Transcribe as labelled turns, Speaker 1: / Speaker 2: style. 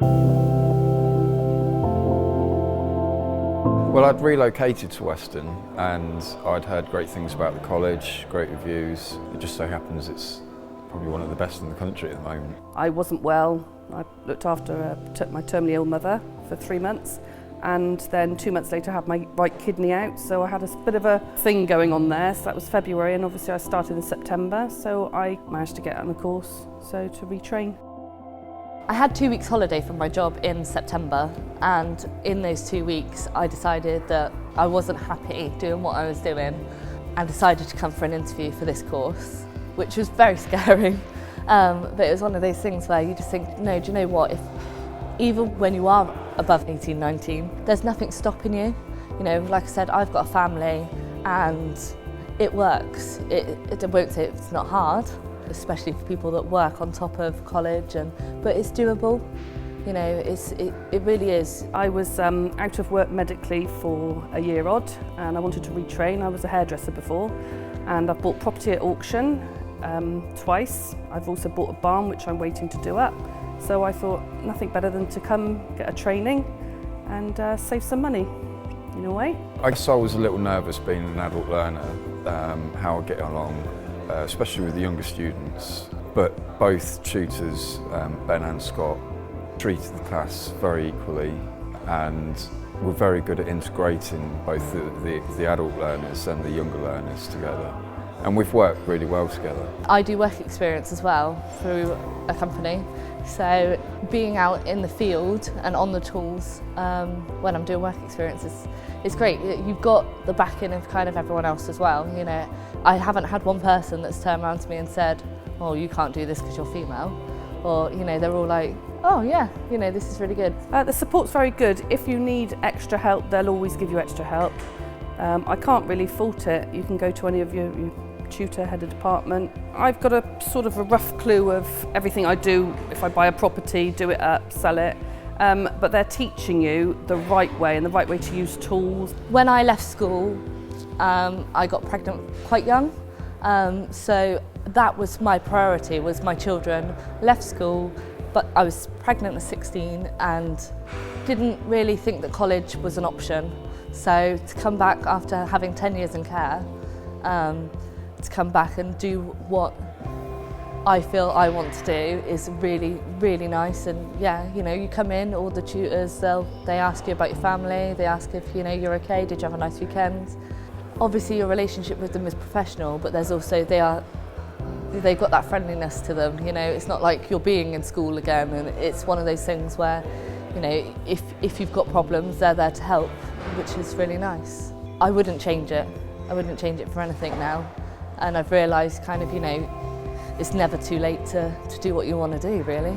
Speaker 1: Well, I'd relocated to Weston and I'd heard great things about the college, great reviews. It just so happens it's probably one of the best in the country at the moment.
Speaker 2: I wasn't well. I looked after my terminally ill mother for 3 months, and then 2 months later I had my right kidney out, so I had a bit of a thing going on there. So that was February, and obviously I started in September, so I managed to get on the course to retrain.
Speaker 3: I had 2 weeks holiday from my job in September, and in those 2 weeks I decided that I wasn't happy doing what I was doing and decided to come for an interview for this course, which was very scary. But it was one of those things where you just think, no, do you know what, if even when you are above 18, 19, there's nothing stopping you. You know, like I said, I've got a family and it works. I won't say it's not hard, especially for people that work on top of college, but it's doable. You know, it really is.
Speaker 2: I was out of work medically for a year odd, and I wanted to retrain. I was a hairdresser before, and I've bought property at auction twice. I've also bought a barn which I'm waiting to do up. So I thought nothing better than to come get a training and save some money in a way.
Speaker 1: I guess I was a little nervous being an adult learner, how I'd get along, especially with the younger students. But both tutors, Ben and Scott, treated the class very equally and were very good at integrating both the adult learners and the younger learners together. And we've worked really well together.
Speaker 3: I do work experience as well through a company, so being out in the field and on the tools when I'm doing work experience is great. You've got the backing of kind of everyone else as well. You know, I haven't had one person that's turned around to me and said, "Oh, you can't do this because you're female," or you know, they're all like, "Oh yeah, you know, this is really good."
Speaker 2: The support's very good. If you need extra help, they'll always give you extra help. I can't really fault it. You can go to any of your tutor, head of department. I've got a sort of a rough clue of everything I do. If I buy a property, do it up, sell it. But they're teaching you the right way and the right way to use tools.
Speaker 3: When I left school, I got pregnant quite young. So that was my priority, was my children. Left school, but I was pregnant at 16 and didn't really think that college was an option. So to come back after having 10 years in care, to come back and do what I feel I want to do is really, really nice. And yeah, you know, you come in, all the tutors, they ask you about your family, they ask if you know you're okay, did you have a nice weekend? Obviously your relationship with them is professional, but there's also they've got that friendliness to them. You know, it's not like you're being in school again, and it's one of those things where, you know, if you've got problems, they're there to help, which is really nice. I wouldn't change it. I wouldn't change it for anything now. And I've realised kind of, you know, it's never too late to do what you want to do, really.